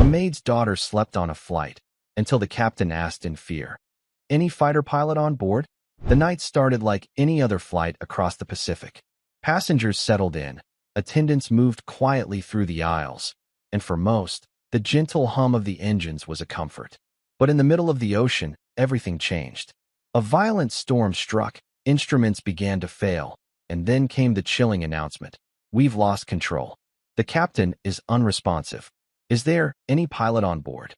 A maid's daughter slept on a flight until the captain asked in fear, "Any fighter pilot on board?" The night started like any other flight across the Pacific. Passengers settled in, attendants moved quietly through the aisles, and for most, the gentle hum of the engines was a comfort. But in the middle of the ocean, everything changed. A violent storm struck, instruments began to fail, and then came the chilling announcement: "We've lost control. The captain is unresponsive. Is there any pilot on board?"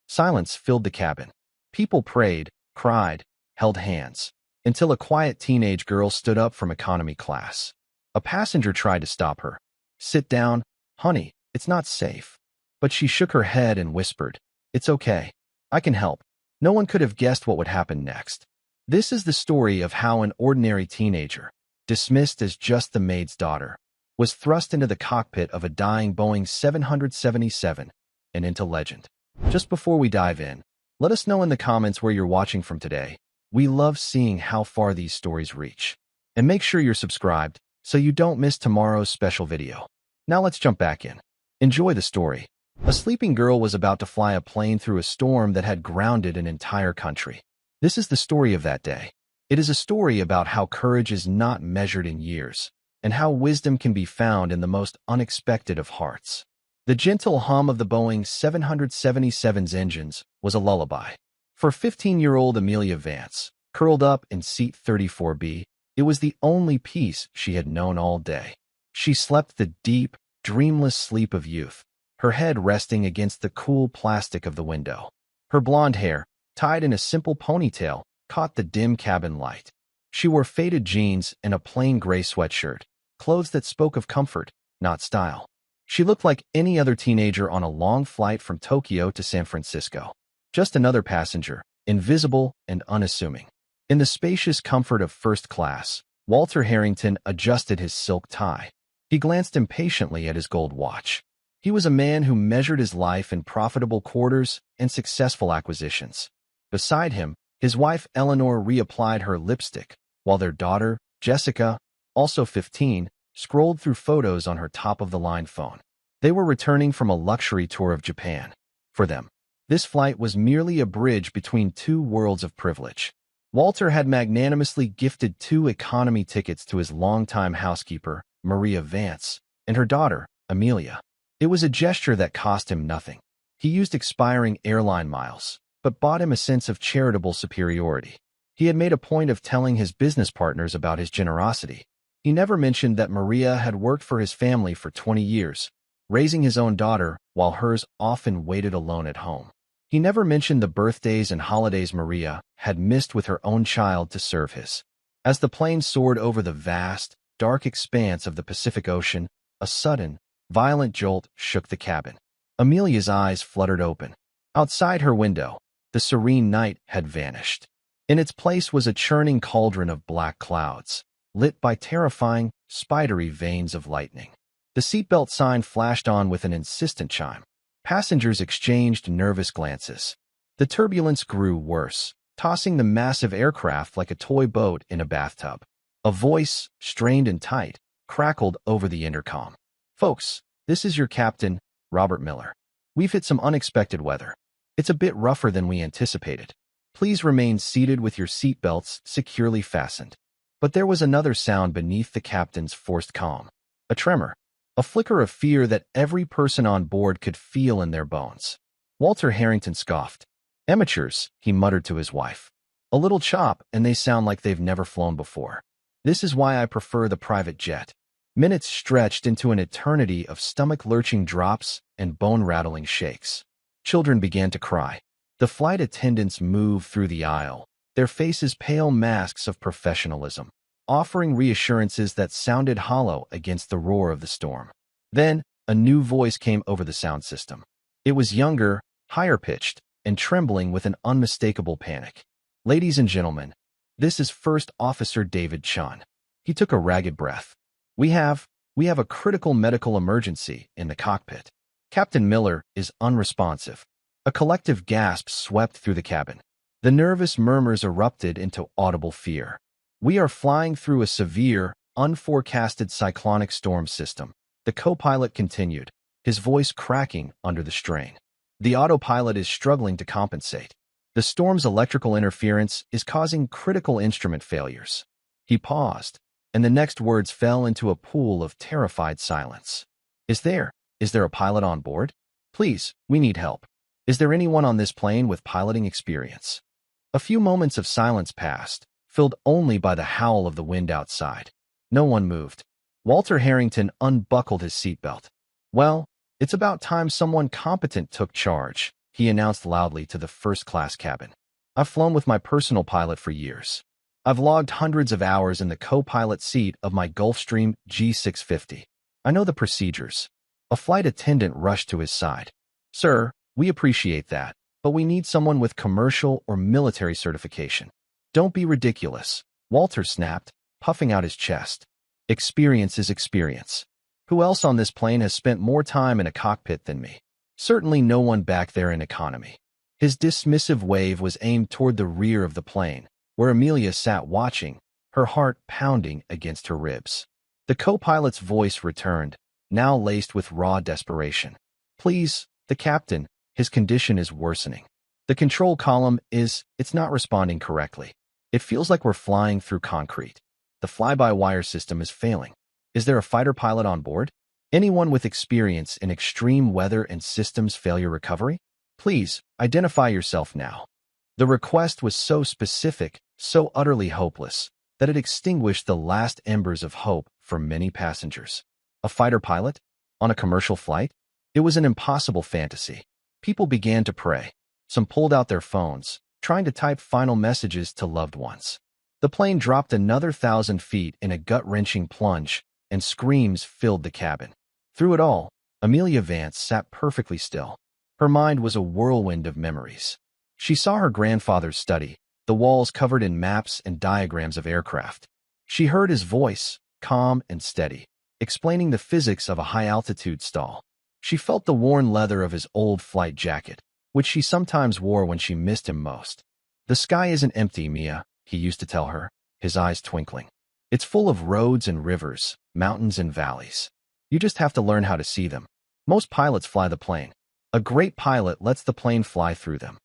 Silence filled the cabin. People prayed, cried, held hands, until a quiet teenage girl stood up from economy class. A passenger tried to stop her. "Sit down, honey, it's not safe." But she shook her head and whispered, "It's okay. I can help." No one could have guessed what would happen next. This is the story of how an ordinary teenager, dismissed as just the maid's daughter, was thrust into the cockpit of a dying Boeing 777 and into legend. Just before we dive in, let us know in the comments where you're watching from today. We love seeing how far these stories reach. And make sure you're subscribed so you don't miss tomorrow's special video. Now let's jump back in. Enjoy the story. A sleeping girl was about to fly a plane through a storm that had grounded an entire country. This is the story of that day. It is a story about how courage is not measured in years, and how wisdom can be found in the most unexpected of hearts. The gentle hum of the Boeing 777's engines was a lullaby. For 15-year-old Amelia Vance, curled up in seat 34B, it was the only peace she had known all day. She slept the deep, dreamless sleep of youth, her head resting against the cool plastic of the window. Her blonde hair, tied in a simple ponytail, caught the dim cabin light. She wore faded jeans and a plain gray sweatshirt, clothes that spoke of comfort, not style. She looked like any other teenager on a long flight from Tokyo to San Francisco. Just another passenger, invisible and unassuming. In the spacious comfort of first class, Walter Harrington adjusted his silk tie. He glanced impatiently at his gold watch. He was a man who measured his life in profitable quarters and successful acquisitions. Beside him, his wife Eleanor reapplied her lipstick, while their daughter, Jessica, also 15, scrolled through photos on her top-of-the-line phone. They were returning from a luxury tour of Japan. For them, this flight was merely a bridge between two worlds of privilege. Walter had magnanimously gifted 2 economy tickets to his longtime housekeeper, Maria Vance, and her daughter, Amelia. It was a gesture that cost him nothing. He used expiring airline miles, but bought him a sense of charitable superiority. He had made a point of telling his business partners about his generosity. He never mentioned that Maria had worked for his family for 20 years, raising his own daughter while hers often waited alone at home. He never mentioned the birthdays and holidays Maria had missed with her own child to serve his. As the plane soared over the vast, dark expanse of the Pacific Ocean, a sudden, violent jolt shook the cabin. Amelia's eyes fluttered open. Outside her window, the serene night had vanished. In its place was a churning cauldron of black clouds, lit by terrifying, spidery veins of lightning. The seatbelt sign flashed on with an insistent chime. Passengers exchanged nervous glances. The turbulence grew worse, tossing the massive aircraft like a toy boat in a bathtub. A voice, strained and tight, crackled over the intercom. "Folks, this is your captain, Robert Miller. We've hit some unexpected weather. It's a bit rougher than we anticipated. Please remain seated with your seatbelts securely fastened." But there was another sound beneath the captain's forced calm. A tremor. A flicker of fear that every person on board could feel in their bones. Walter Harrington scoffed. "Amateurs," he muttered to his wife. "A little chop and they sound like they've never flown before. This is why I prefer the private jet." Minutes stretched into an eternity of stomach-lurching drops and bone-rattling shakes. Children began to cry. The flight attendants moved through the aisle, their faces pale masks of professionalism, offering reassurances that sounded hollow against the roar of the storm. Then, a new voice came over the sound system. It was younger, higher-pitched, and trembling with an unmistakable panic. "Ladies and gentlemen, this is First Officer David Chun." He took a ragged breath. We have a critical medical emergency in the cockpit. Captain Miller is unresponsive." A collective gasp swept through the cabin. The nervous murmurs erupted into audible fear. "We are flying through a severe, unforecasted cyclonic storm system," the co-pilot continued, his voice cracking under the strain. The autopilot is struggling to compensate. The storm's electrical interference is causing critical instrument failures. He paused, and the next words fell into a pool of terrified silence. Is there a pilot on board? Please, we need help. Is there anyone on this plane with piloting experience? A few moments of silence passed, filled only by the howl of the wind outside. No one moved. Walter Harrington unbuckled his seatbelt. Well, it's about time someone competent took charge, he announced loudly to the first-class cabin. I've flown with my personal pilot for years. I've logged hundreds of hours in the co-pilot seat of my Gulfstream G650. I know the procedures. A flight attendant rushed to his side. Sir, we appreciate that, but we need someone with commercial or military certification. Don't be ridiculous, Walter snapped, puffing out his chest. Experience is experience. Who else on this plane has spent more time in a cockpit than me? Certainly no one back there in economy. His dismissive wave was aimed toward the rear of the plane, where Amelia sat watching, her heart pounding against her ribs. The co-pilot's voice returned, now laced with raw desperation. Please, the captain, his condition is worsening. The control column it's not responding correctly. It feels like we're flying through concrete. The fly-by-wire system is failing. Is there a fighter pilot on board? Anyone with experience in extreme weather and systems failure recovery? Please, identify yourself now. The request was so specific, so utterly hopeless, that it extinguished the last embers of hope for many passengers. A fighter pilot? On a commercial flight? It was an impossible fantasy. People began to pray. Some pulled out their phones, trying to type final messages to loved ones. The plane dropped another 1,000 feet in a gut-wrenching plunge, and screams filled the cabin. Through it all, Amelia Vance sat perfectly still. Her mind was a whirlwind of memories. She saw her grandfather's study, the walls covered in maps and diagrams of aircraft. She heard his voice, calm and steady, explaining the physics of a high-altitude stall. She felt the worn leather of his old flight jacket, which she sometimes wore when she missed him most. The sky isn't empty, Mia, he used to tell her, his eyes twinkling. It's full of roads and rivers, mountains and valleys. You just have to learn how to see them. Most pilots fly the plane. A great pilot lets the plane fly through them.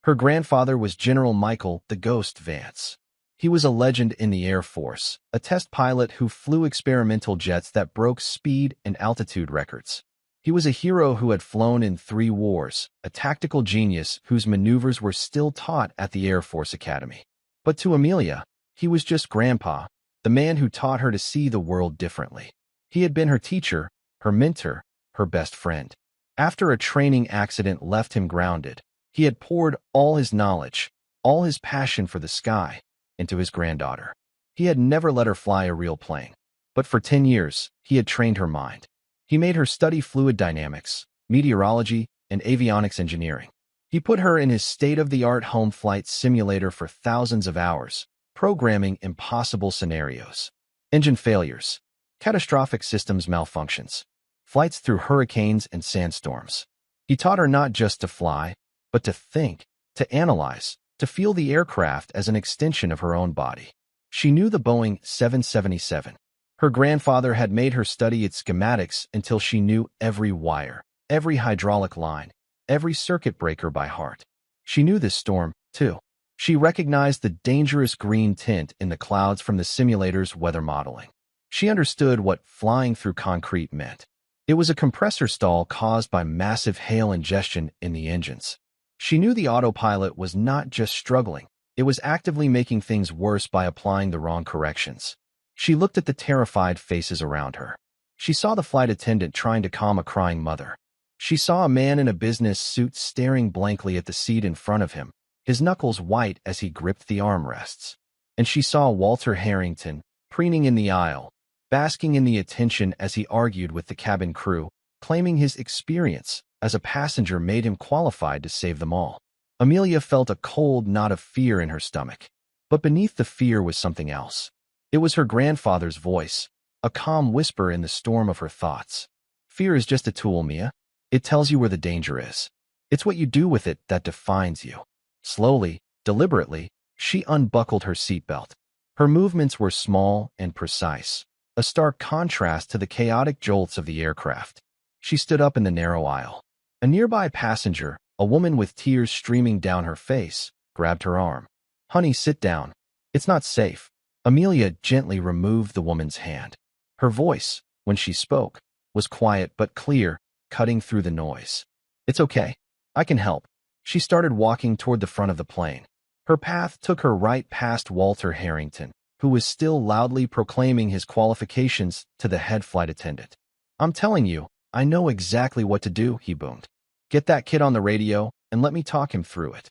Her grandfather was General Michael the Ghost Vance. He was a legend in the Air Force, a test pilot who flew experimental jets that broke speed and altitude records. He was a hero who had flown in 3 wars, a tactical genius whose maneuvers were still taught at the Air Force Academy. But to Amelia, he was just Grandpa, the man who taught her to see the world differently. He had been her teacher, her mentor, her best friend. After a training accident left him grounded, he had poured all his knowledge, all his passion for the sky, into his granddaughter. He had never let her fly a real plane. But for 10 years, he had trained her mind. He made her study fluid dynamics, meteorology, and avionics engineering. He put her in his state-of-the-art home flight simulator for thousands of hours, programming impossible scenarios. Engine failures, catastrophic systems malfunctions, flights through hurricanes and sandstorms. He taught her not just to fly, but to think, to analyze, to feel the aircraft as an extension of her own body. She knew the Boeing 777. Her grandfather had made her study its schematics until she knew every wire, every hydraulic line, every circuit breaker by heart. She knew this storm, too. She recognized the dangerous green tint in the clouds from the simulator's weather modeling. She understood what flying through concrete meant. It was a compressor stall caused by massive hail ingestion in the engines. She knew the autopilot was not just struggling, it was actively making things worse by applying the wrong corrections. She looked at the terrified faces around her. She saw the flight attendant trying to calm a crying mother. She saw a man in a business suit staring blankly at the seat in front of him, his knuckles white as he gripped the armrests. And she saw Walter Harrington, preening in the aisle, basking in the attention as he argued with the cabin crew, claiming his experience as a passenger made him qualified to save them all. Amelia felt a cold knot of fear in her stomach. But beneath the fear was something else. It was her grandfather's voice, a calm whisper in the storm of her thoughts. Fear is just a tool, Mia. It tells you where the danger is. It's what you do with it that defines you. Slowly, deliberately, she unbuckled her seatbelt. Her movements were small and precise, a stark contrast to the chaotic jolts of the aircraft. She stood up in the narrow aisle. A nearby passenger, A woman with tears streaming down her face grabbed her arm. "Honey, sit down. It's not safe." Amelia gently removed the woman's hand. Her voice, when she spoke, was quiet but clear, cutting through the noise. "It's okay. I can help." She started walking toward the front of the plane. Her path took her right past Walter Harrington, who was still loudly proclaiming his qualifications to the head flight attendant. "I'm telling you, I know exactly what to do," he boomed. "Get that kid on the radio and let me talk him through it."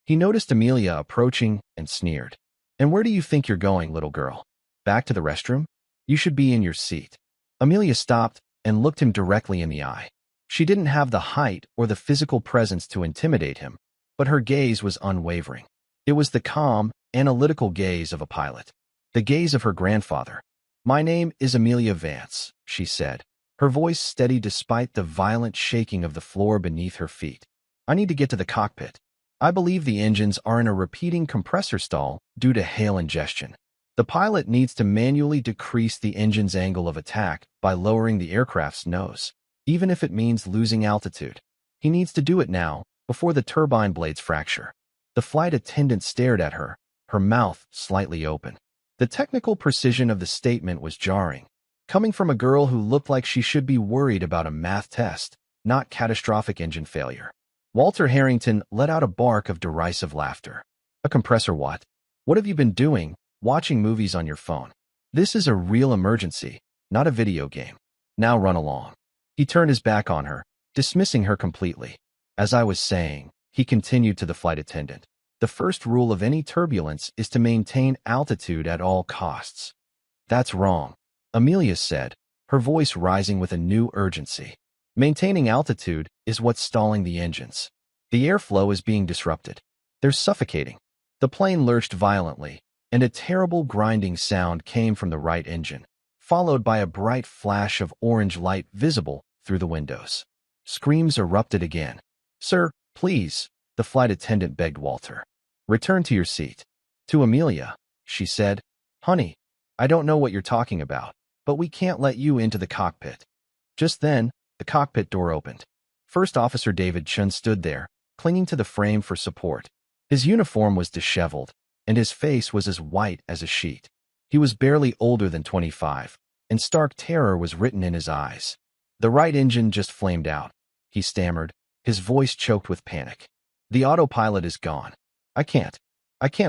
He noticed Amelia approaching and sneered. "And where do you think you're going, little girl? Back to the restroom? You should be in your seat." Amelia stopped and looked him directly in the eye. She didn't have the height or the physical presence to intimidate him, but her gaze was unwavering. It was the calm, analytical gaze of a pilot. The gaze of her grandfather. "My name is Amelia Vance," she said, her voice steady despite the violent shaking of the floor beneath her feet. "I need to get to the cockpit. I believe the engines are in a repeating compressor stall due to hail ingestion. The pilot needs to manually decrease the engine's angle of attack by lowering the aircraft's nose, even if it means losing altitude. He needs to do it now, before the turbine blades fracture." The flight attendant stared at her, her mouth slightly open. The technical precision of the statement was jarring, coming from a girl who looked like she should be worried about a math test, not catastrophic engine failure. Walter Harrington let out a bark of derisive laughter. "A compressor what? What have you been doing, watching movies on your phone? This is a real emergency, not a video game. Now run along." He turned his back on her, dismissing her completely. "As I was saying," he continued to the flight attendant, "the first rule of any turbulence is to maintain altitude at all costs." "That's wrong," Amelia said, her voice rising with a new urgency. "Maintaining altitude is what's stalling the engines. The airflow is being disrupted. They're suffocating." The plane lurched violently, and a terrible grinding sound came from the right engine, followed by a bright flash of orange light visible through the windows. Screams erupted again. "Sir, please," the flight attendant begged Walter. "Return to your seat." To Amelia, she said, "Honey, I don't know what you're talking about, but we can't let you into the cockpit." Just then, the cockpit door opened. First Officer David Chun stood there, clinging to the frame for support. His uniform was disheveled, and his face was as white as a sheet. He was barely older than 25, and stark terror was written in his eyes. "The right engine just flamed out," he stammered, his voice choked with panic. "The autopilot is gone. I can't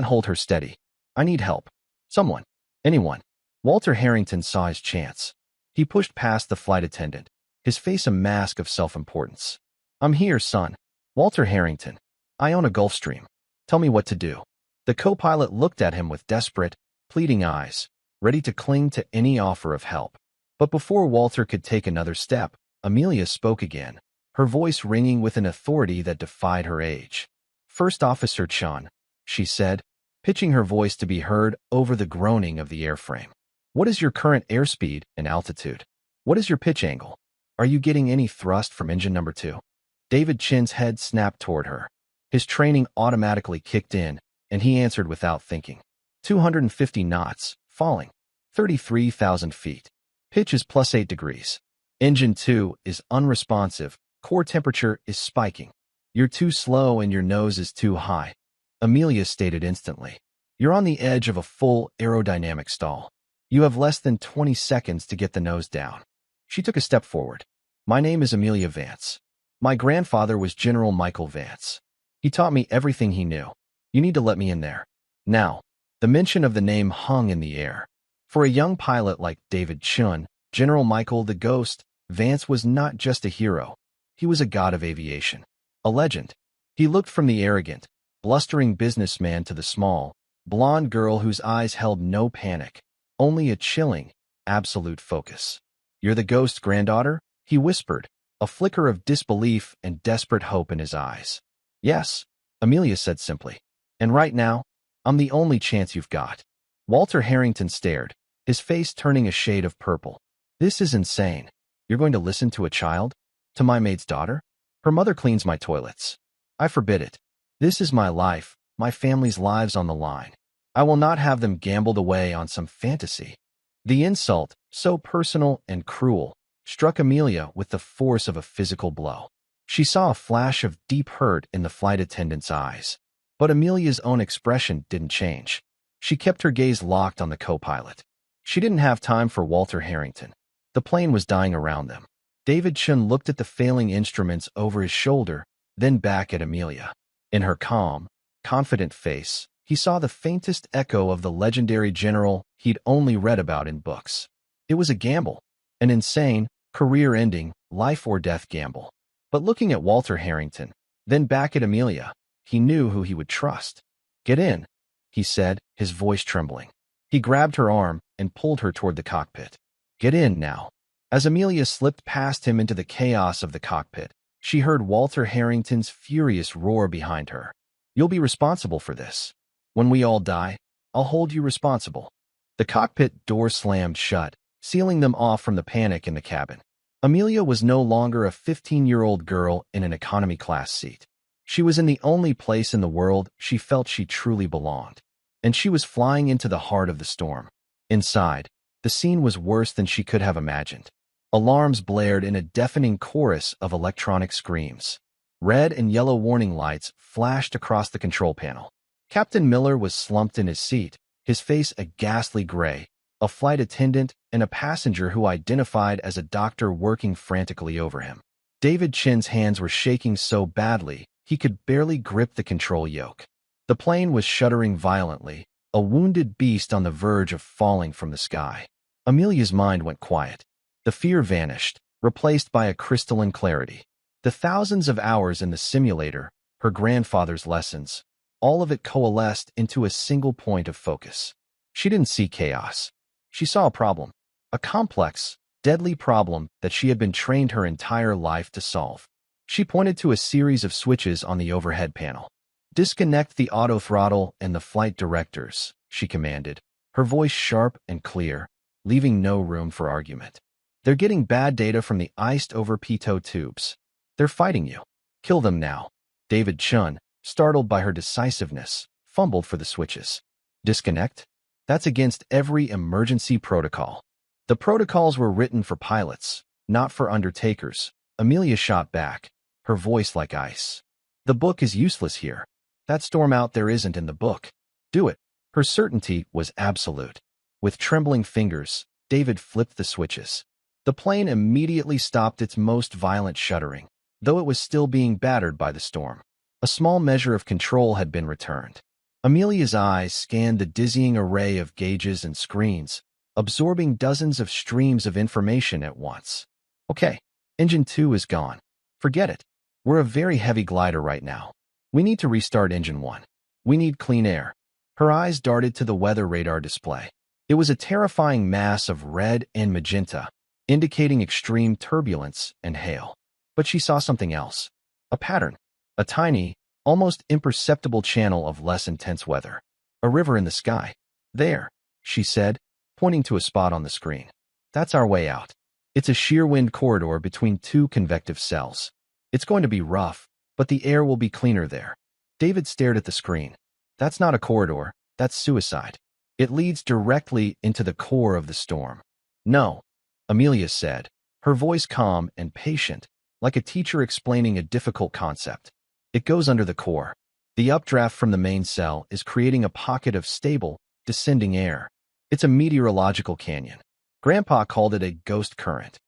hold her steady. I need help. Someone. Anyone." Walter Harrington saw his chance. He pushed past the flight attendant, his face a mask of self-importance. "I'm here, son. Walter Harrington. I own a Gulfstream. Tell me what to do." The co-pilot looked at him with desperate, pleading eyes, ready to cling to any offer of help. But before Walter could take another step, Amelia spoke again, her voice ringing with an authority that defied her age. "First Officer Chun," she said, pitching her voice to be heard over the groaning of the airframe. "What is your current airspeed and altitude? What is your pitch angle? Are you getting any thrust from engine number 2? David Chin's head snapped toward her. His training automatically kicked in, and he answered without thinking. 250 knots, falling. 33,000 feet. Pitch is +8 degrees. Engine 2 is unresponsive. Core temperature is spiking. You're too slow and your nose is too high." Amelia stated instantly. "You're on the edge of a full aerodynamic stall. You have less than 20 seconds to get the nose down." She took a step forward. "My name is Amelia Vance. My grandfather was General Michael Vance. He taught me everything he knew. You need to let me in there. Now." The mention of the name hung in the air. For a young pilot like David Chun, General Michael the Ghost, Vance was not just a hero. He was a god of aviation. A legend. He looked from the arrogant, blustering businessman to the small, blonde girl whose eyes held no panic, only a chilling, absolute focus. "You're the Ghost, granddaughter?" he whispered, a flicker of disbelief and desperate hope in his eyes. "Yes," Amelia said simply. "And right now, I'm the only chance you've got." Walter Harrington stared, his face turning a shade of purple. "This is insane. You're going to listen to a child? To my maid's daughter? Her mother cleans my toilets. I forbid it. This is my life, my family's lives on the line. I will not have them gambled away on some fantasy." The insult, so personal and cruel, struck Amelia with the force of a physical blow. She saw a flash of deep hurt in the flight attendant's eyes. But Amelia's own expression didn't change. She kept her gaze locked on the co-pilot. She didn't have time for Walter Harrington. The plane was dying around them. David Chun looked at the failing instruments over his shoulder, then back at Amelia. In her calm, confident face, he saw the faintest echo of the legendary general he'd only read about in books. It was a gamble, an insane, career-ending, life-or-death gamble. But looking at Walter Harrington, then back at Amelia, he knew who he would trust. "Get in," he said, his voice trembling. He grabbed her arm and pulled her toward the cockpit. "Get in now." As Amelia slipped past him into the chaos of the cockpit, she heard Walter Harrington's furious roar behind her. "You'll be responsible for this. When we all die, I'll hold you responsible." The cockpit door slammed shut, sealing them off from the panic in the cabin. Amelia was no longer a 15-year-old girl in an economy-class seat. She was in the only place in the world she felt she truly belonged. And she was flying into the heart of the storm. Inside, the scene was worse than she could have imagined. Alarms blared in a deafening chorus of electronic screams. Red and yellow warning lights flashed across the control panel. Captain Miller was slumped in his seat, his face a ghastly gray, a flight attendant and a passenger who identified as a doctor working frantically over him. David Chin's hands were shaking so badly he could barely grip the control yoke. The plane was shuddering violently, a wounded beast on the verge of falling from the sky. Amelia's mind went quiet. The fear vanished, replaced by a crystalline clarity. The thousands of hours in the simulator, her grandfather's lessons, all of it coalesced into a single point of focus. She didn't see chaos. She saw a problem, a complex, deadly problem that she had been trained her entire life to solve. She pointed to a series of switches on the overhead panel. "Disconnect the autothrottle and the flight directors," she commanded, her voice sharp and clear, leaving no room for argument. "They're getting bad data from the iced-over pitot tubes. They're fighting you. Kill them now." David Chun, startled by her decisiveness, fumbled for the switches. "Disconnect? That's against every emergency protocol." "The protocols were written for pilots, not for undertakers," Amelia shot back, her voice like ice. "The book is useless here. That storm out there isn't in the book. Do it." Her certainty was absolute. With trembling fingers, David flipped the switches. The plane immediately stopped its most violent shuddering, though it was still being battered by the storm. A small measure of control had been returned. Amelia's eyes scanned the dizzying array of gauges and screens, absorbing dozens of streams of information at once. "Okay, Engine 2 is gone. Forget it. We're a very heavy glider right now. We need to restart Engine 1. We need clean air." Her eyes darted to the weather radar display. It was a terrifying mass of red and magenta, indicating extreme turbulence and hail. But she saw something else. A pattern. A tiny, almost imperceptible channel of less intense weather. A river in the sky. "There," she said, pointing to a spot on the screen. "That's our way out. It's a shear wind corridor between two convective cells. It's going to be rough, but the air will be cleaner there." David stared at the screen. "That's not a corridor, that's suicide. It leads directly into the core of the storm." "No," Amelia said, her voice calm and patient, like a teacher explaining a difficult concept. "It goes under the core. The updraft from the main cell is creating a pocket of stable, descending air. It's a meteorological canyon. Grandpa called it a ghost current.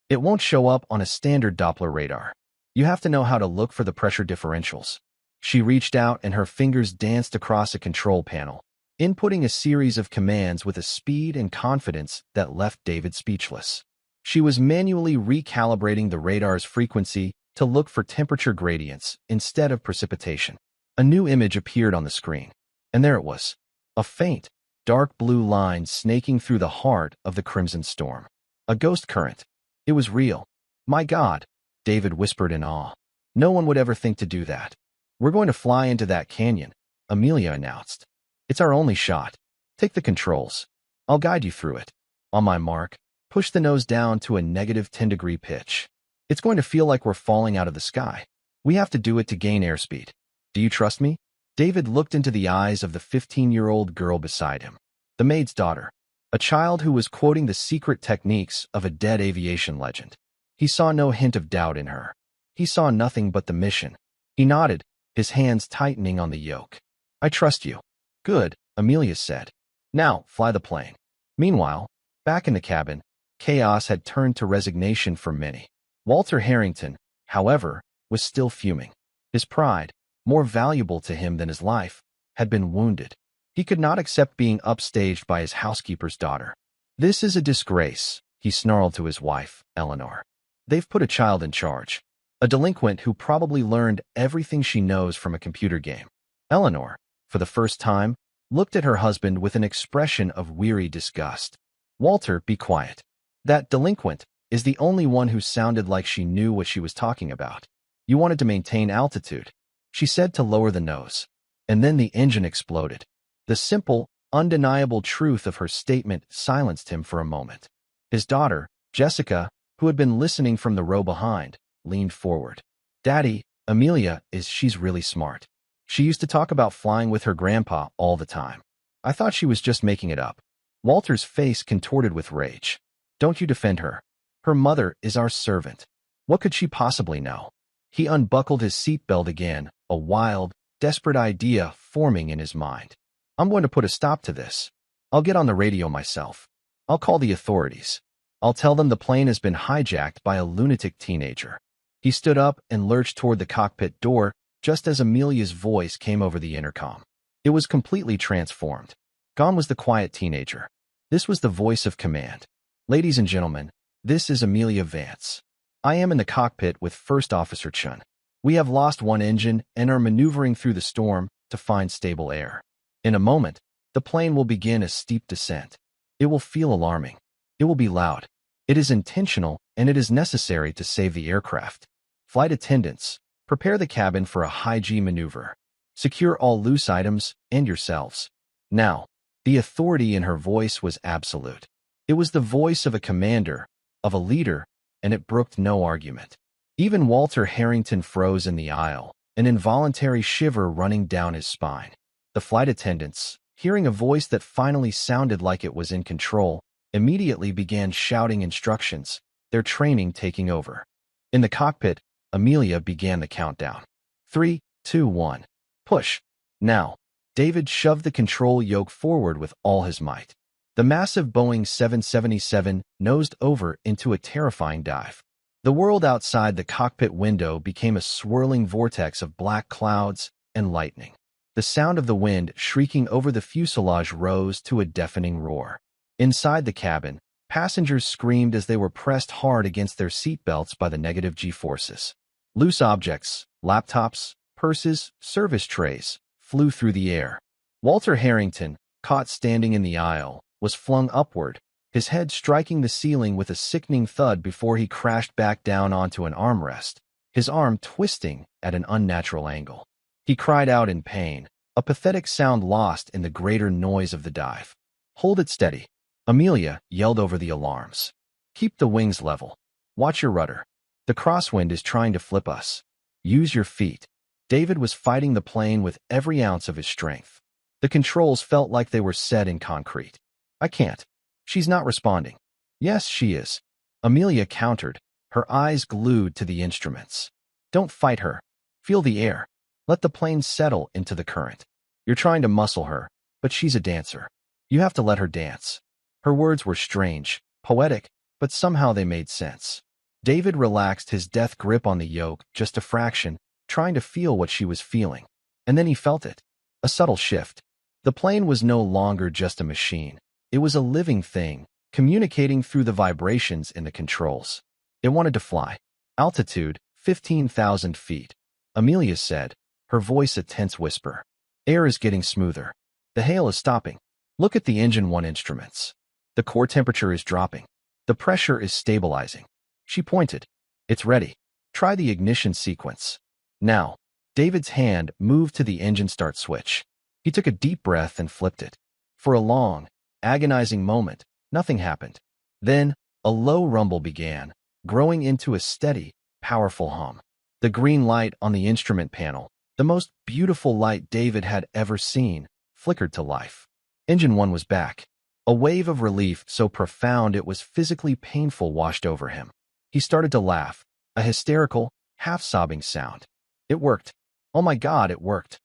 It won't show up on a standard Doppler radar. You have to know how to look for the pressure differentials." She reached out and her fingers danced across a control panel, inputting a series of commands with a speed and confidence that left David speechless. She was manually recalibrating the radar's frequency to look for temperature gradients instead of precipitation. A new image appeared on the screen, and there it was, a faint, dark blue line snaking through the heart of the crimson storm. A ghost current. It was real. "My God," David whispered in awe. "No one would ever think to do that." "We're going to fly into that canyon," Amelia announced. "It's our only shot. Take the controls. I'll guide you through it. On my mark, push the nose down to a negative 10-degree pitch. It's going to feel like we're falling out of the sky. We have to do it to gain airspeed. Do you trust me?" David looked into the eyes of the 15-year-old girl beside him, the maid's daughter, a child who was quoting the secret techniques of a dead aviation legend. He saw no hint of doubt in her. He saw nothing but the mission. He nodded, his hands tightening on the yoke. I trust you. Good, Amelia said. Now, fly the plane. Meanwhile, back in the cabin, chaos had turned to resignation for many. Walter Harrington, however, was still fuming. His pride, more valuable to him than his life, had been wounded. He could not accept being upstaged by his housekeeper's daughter. This is a disgrace, he snarled to his wife, Eleanor. They've put a child in charge. A delinquent who probably learned everything she knows from a computer game. Eleanor, for the first time, looked at her husband with an expression of weary disgust. Walter, be quiet. That delinquent is the only one who sounded like she knew what she was talking about. You wanted to maintain altitude, she said to lower the nose. And then the engine exploded. The simple, undeniable truth of her statement silenced him for a moment. His daughter, Jessica, who had been listening from the row behind, leaned forward. Daddy, Amelia she's really smart. She used to talk about flying with her grandpa all the time. I thought she was just making it up. Walter's face contorted with rage. Don't you defend her. Her mother is our servant. What could she possibly know? He unbuckled his seatbelt again, a wild, desperate idea forming in his mind. I'm going to put a stop to this. I'll get on the radio myself. I'll call the authorities. I'll tell them the plane has been hijacked by a lunatic teenager. He stood up and lurched toward the cockpit door just as Amelia's voice came over the intercom. It was completely transformed. Gone was the quiet teenager. This was the voice of command. Ladies and gentlemen, this is Amelia Vance. I am in the cockpit with First Officer Chun. We have lost one engine and are maneuvering through the storm to find stable air. In a moment, the plane will begin a steep descent. It will feel alarming. It will be loud. It is intentional, and it is necessary to save the aircraft. Flight attendants, prepare the cabin for a high-G maneuver. Secure all loose items and yourselves. Now, the authority in her voice was absolute. It was the voice of a commander, of a leader, and it brooked no argument. Even Walter Harrington froze in the aisle, an involuntary shiver running down his spine. The flight attendants, hearing a voice that finally sounded like it was in control, immediately began shouting instructions, their training taking over. In the cockpit, Amelia began the countdown. 3, 2, 1. Push. Now. David shoved the control yoke forward with all his might. The massive Boeing 777 nosed over into a terrifying dive. The world outside the cockpit window became a swirling vortex of black clouds and lightning. The sound of the wind shrieking over the fuselage rose to a deafening roar. Inside the cabin, passengers screamed as they were pressed hard against their seatbelts by the negative G-forces. Loose objects, laptops, purses, service trays, flew through the air. Walter Harrington, caught standing in the aisle, was flung upward, his head striking the ceiling with a sickening thud before he crashed back down onto an armrest, his arm twisting at an unnatural angle. He cried out in pain, a pathetic sound lost in the greater noise of the dive. Hold it steady. Amelia yelled over the alarms. Keep the wings level. Watch your rudder. The crosswind is trying to flip us. Use your feet. David was fighting the plane with every ounce of his strength. The controls felt like they were set in concrete. I can't. She's not responding. Yes, she is. Amelia countered, her eyes glued to the instruments. Don't fight her. Feel the air. Let the plane settle into the current. You're trying to muscle her, but she's a dancer. You have to let her dance. Her words were strange, poetic, but somehow they made sense. David relaxed his death grip on the yoke just a fraction, trying to feel what she was feeling. And then he felt it. A subtle shift. The plane was no longer just a machine. It was a living thing, communicating through the vibrations in the controls. It wanted to fly. Altitude, 15,000 feet. Amelia said, her voice a tense whisper. Air is getting smoother. The hail is stopping. Look at the engine 1 instruments. The core temperature is dropping. The pressure is stabilizing. She pointed. It's ready. Try the ignition sequence. Now. David's hand moved to the engine start switch. He took a deep breath and flipped it. For a long, agonizing moment, nothing happened. Then, a low rumble began, growing into a steady, powerful hum. The green light on the instrument panel, the most beautiful light David had ever seen, flickered to life. Engine 1 was back. A wave of relief so profound it was physically painful washed over him. He started to laugh, a hysterical, half-sobbing sound. It worked. Oh my God, it worked.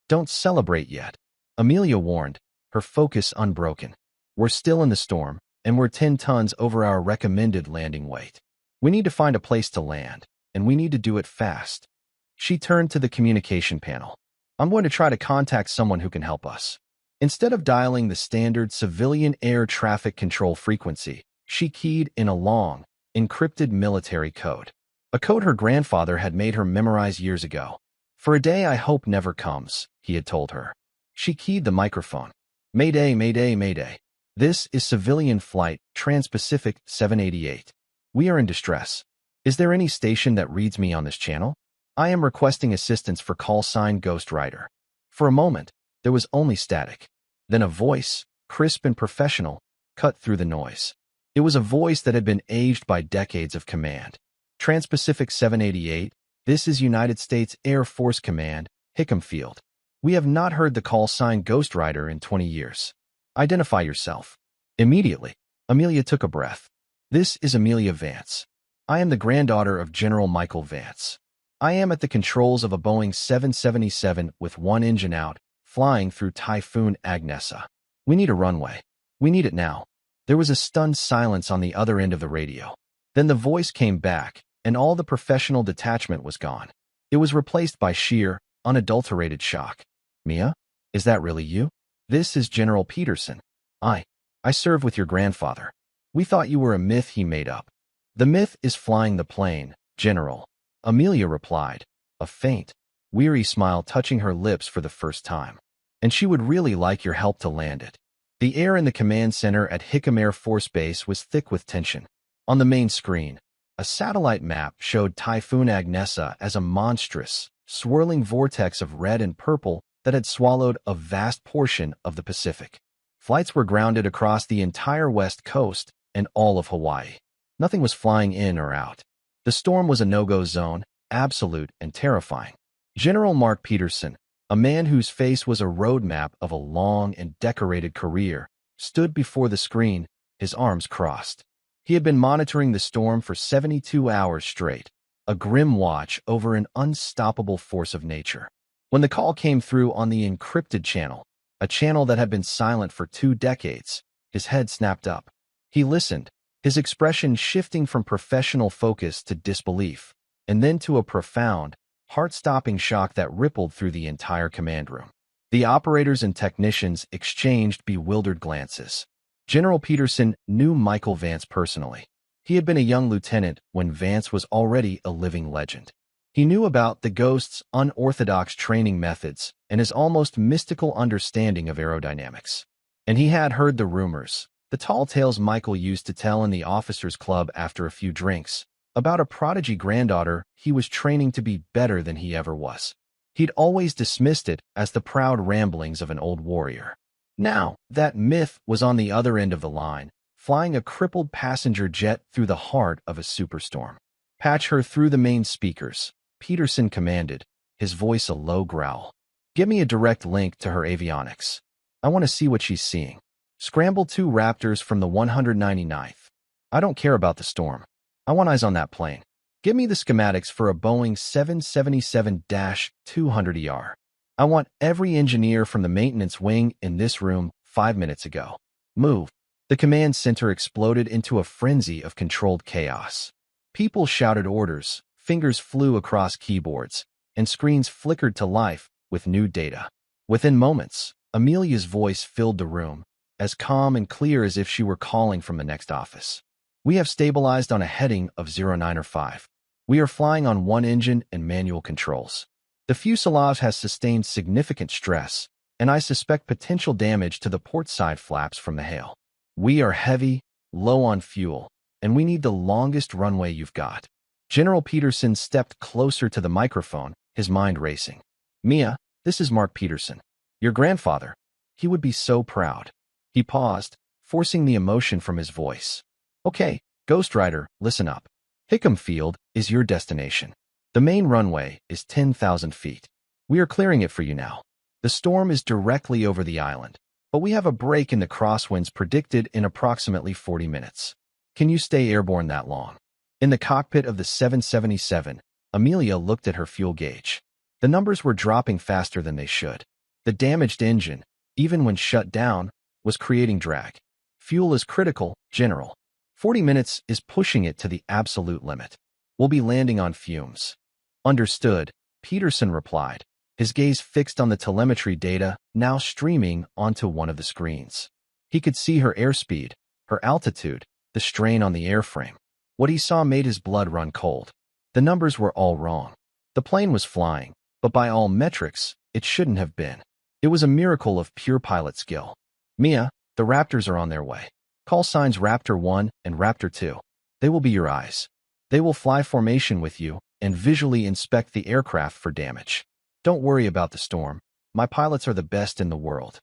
Don't celebrate yet. Amelia warned, her focus unbroken. We're still in the storm, and we're 10 tons over our recommended landing weight. We need to find a place to land, and we need to do it fast. She turned to the communication panel. I'm going to try to contact someone who can help us. Instead of dialing the standard civilian air traffic control frequency, she keyed in a long, encrypted military code. A code her grandfather had made her memorize years ago. For a day I hope never comes, he had told her. She keyed the microphone. Mayday, mayday, mayday. This is civilian flight Trans-Pacific 788. We are in distress. Is there any station that reads me on this channel? I am requesting assistance for call sign Ghost Rider. For a moment, there was only static. Then a voice, crisp and professional, cut through the noise. It was a voice that had been aged by decades of command. Trans-Pacific 788, this is United States Air Force Command, Hickam Field. We have not heard the call sign Ghost Rider in 20 years. Identify yourself. Immediately, Amelia took a breath. This is Amelia Vance. I am the granddaughter of General Michael Vance. I am at the controls of a Boeing 777 with one engine out, flying through Typhoon Agnesa. We need a runway. We need it now. There was a stunned silence on the other end of the radio. Then the voice came back, and all the professional detachment was gone. It was replaced by sheer, unadulterated shock. Mia? Is that really you? This is General Peterson. I served with your grandfather. We thought you were a myth he made up. The myth is flying the plane, General. Amelia replied, a faint, weary smile touching her lips for the first time. And she would really like your help to land it. The air in the command center at Hickam Air Force Base was thick with tension. On the main screen, a satellite map showed Typhoon Agnesa as a monstrous, swirling vortex of red and purple that had swallowed a vast portion of the Pacific. Flights were grounded across the entire west coast and all of Hawaii. Nothing was flying in or out. The storm was a no-go zone, absolute and terrifying. General Mark Peterson, a man whose face was a roadmap of a long and decorated career, stood before the screen, his arms crossed. He had been monitoring the storm for 72 hours straight, a grim watch over an unstoppable force of nature. When the call came through on the encrypted channel, a channel that had been silent for 2 decades, his head snapped up. He listened, his expression shifting from professional focus to disbelief, and then to a profound, heart-stopping shock that rippled through the entire command room. The operators and technicians exchanged bewildered glances. General Peterson knew Michael Vance personally. He had been a young lieutenant when Vance was already a living legend. He knew about the Ghost's unorthodox training methods and his almost mystical understanding of aerodynamics. And he had heard the rumors, the tall tales Michael used to tell in the officers' club after a few drinks, about a prodigy granddaughter he was training to be better than he ever was. He'd always dismissed it as the proud ramblings of an old warrior. Now, that myth was on the other end of the line, flying a crippled passenger jet through the heart of a superstorm. Patch her through the main speakers, Peterson commanded, his voice a low growl. Give me a direct link to her avionics. I want to see what she's seeing. Scramble 2 Raptors from the 199th. I don't care about the storm. I want eyes on that plane. Give me the schematics for a Boeing 777-200ER. I want every engineer from the maintenance wing in this room 5 minutes ago. Move. The command center exploded into a frenzy of controlled chaos. People shouted orders, fingers flew across keyboards, and screens flickered to life with new data. Within moments, Amelia's voice filled the room, as calm and clear as if she were calling from the next office. We have stabilized on a heading of 09 or 5. We are flying on one engine and manual controls. The fuselage has sustained significant stress, and I suspect potential damage to the port side flaps from the hail. We are heavy, low on fuel, and we need the longest runway you've got. General Peterson stepped closer to the microphone, his mind racing. Mia, this is Mark Peterson. Your grandfather. He would be so proud. He paused, forcing the emotion from his voice. Okay, Ghost Rider, listen up. Hickam Field is your destination. The main runway is 10,000 feet. We are clearing it for you now. The storm is directly over the island, but we have a break in the crosswinds predicted in approximately 40 minutes. Can you stay airborne that long? In the cockpit of the 777, Amelia looked at her fuel gauge. The numbers were dropping faster than they should. The damaged engine, even when shut down, was creating drag. Fuel is critical, General. 40 minutes is pushing it to the absolute limit. We'll be landing on fumes. Understood, Peterson replied, his gaze fixed on the telemetry data now streaming onto one of the screens. He could see her airspeed, her altitude, the strain on the airframe. What he saw made his blood run cold. The numbers were all wrong. The plane was flying, but by all metrics, it shouldn't have been. It was a miracle of pure pilot skill. Mia, the Raptors are on their way. Call signs Raptor 1 and Raptor 2. They will be your eyes. They will fly formation with you and visually inspect the aircraft for damage. Don't worry about the storm. My pilots are the best in the world.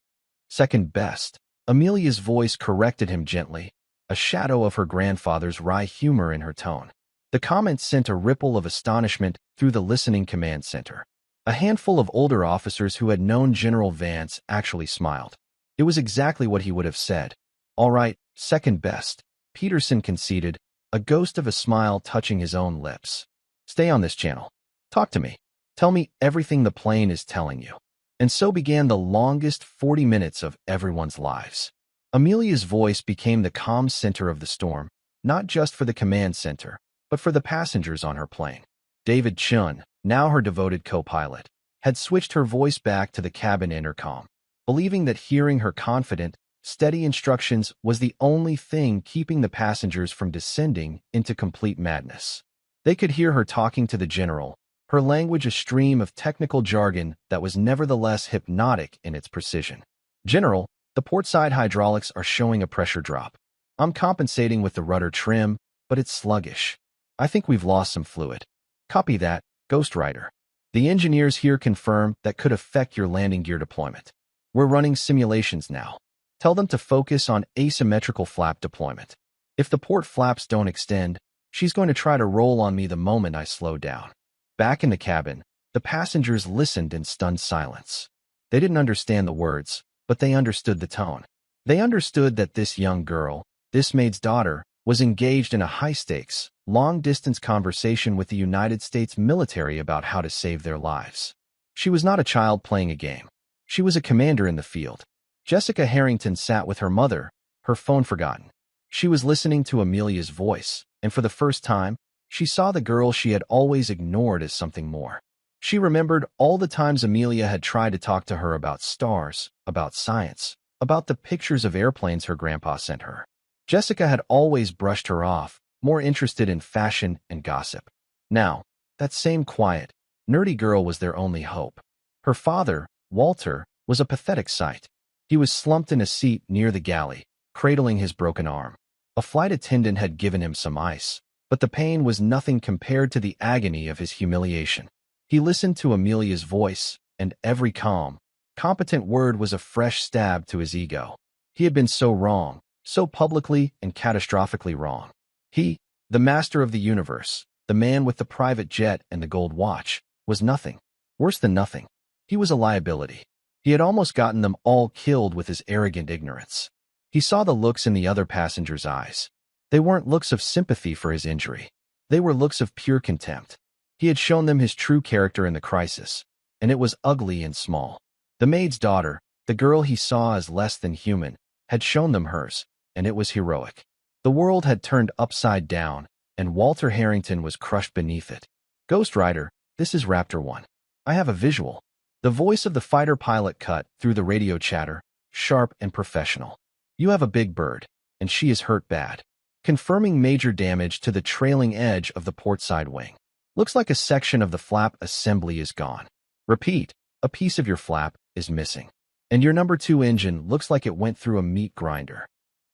Second best. Amelia's voice corrected him gently, a shadow of her grandfather's wry humor in her tone. The comment sent a ripple of astonishment through the listening command center. A handful of older officers who had known General Vance actually smiled. It was exactly what he would have said. All right, second best, Peterson conceded, a ghost of a smile touching his own lips. Stay on this channel. Talk to me. Tell me everything the plane is telling you. And so began the longest 40 minutes of everyone's lives. Amelia's voice became the calm center of the storm, not just for the command center, but for the passengers on her plane. David Chun, now her devoted co-pilot, had switched her voice back to the cabin intercom, believing that hearing her confident, steady instructions was the only thing keeping the passengers from descending into complete madness. They could hear her talking to the general, her language a stream of technical jargon that was nevertheless hypnotic in its precision. General, the portside hydraulics are showing a pressure drop. I'm compensating with the rudder trim, but it's sluggish. I think we've lost some fluid. Copy that, Ghost Rider. The engineers here confirm that could affect your landing gear deployment. We're running simulations now. Tell them to focus on asymmetrical flap deployment. If the port flaps don't extend, she's going to try to roll on me the moment I slow down. Back in the cabin, the passengers listened in stunned silence. They didn't understand the words, but they understood the tone. They understood that this young girl, this maid's daughter, was engaged in a high-stakes, long-distance conversation with the United States military about how to save their lives. She was not a child playing a game. She was a commander in the field. Jessica Harrington sat with her mother, her phone forgotten. She was listening to Amelia's voice, and for the first time, she saw the girl she had always ignored as something more. She remembered all the times Amelia had tried to talk to her about stars, about science, about the pictures of airplanes her grandpa sent her. Jessica had always brushed her off, more interested in fashion and gossip. Now, that same quiet, nerdy girl was their only hope. Her father, Walter, was a pathetic sight. He was slumped in a seat near the galley, cradling his broken arm. A flight attendant had given him some ice, but the pain was nothing compared to the agony of his humiliation. He listened to Amelia's voice, and every calm, competent word was a fresh stab to his ego. He had been so wrong, so publicly and catastrophically wrong. He, the master of the universe, the man with the private jet and the gold watch, was nothing. Worse than nothing. He was a liability. He had almost gotten them all killed with his arrogant ignorance. He saw the looks in the other passengers' eyes. They weren't looks of sympathy for his injury. They were looks of pure contempt. He had shown them his true character in the crisis, and it was ugly and small. The maid's daughter, the girl he saw as less than human, had shown them hers, and it was heroic. The world had turned upside down, and Walter Harrington was crushed beneath it. Ghost Rider, this is Raptor 1. I have a visual. The voice of the fighter pilot cut through the radio chatter, sharp and professional. You have a big bird, and she is hurt bad. Confirming major damage to the trailing edge of the portside wing. Looks like a section of the flap assembly is gone. Repeat, a piece of your flap is missing. And your number 2 engine looks like it went through a meat grinder.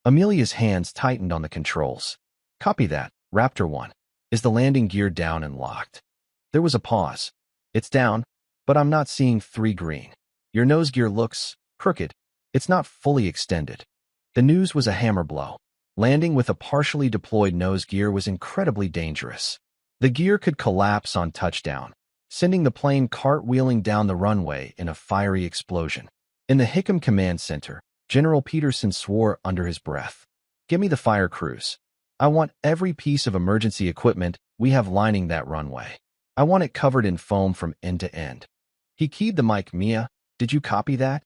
Amelia's hands tightened on the controls. Copy that, Raptor 1. Is the landing gear down and locked? There was a pause. It's down, but I'm not seeing 3 green. Your nose gear looks crooked. It's not fully extended. The news was a hammer blow. Landing with a partially deployed nose gear was incredibly dangerous. The gear could collapse on touchdown, sending the plane cartwheeling down the runway in a fiery explosion. In the Hickam Command Center, General Peterson swore under his breath. Give me the fire crews. I want every piece of emergency equipment we have lining that runway. I want it covered in foam from end to end. He keyed the mic. Mia, did you copy that?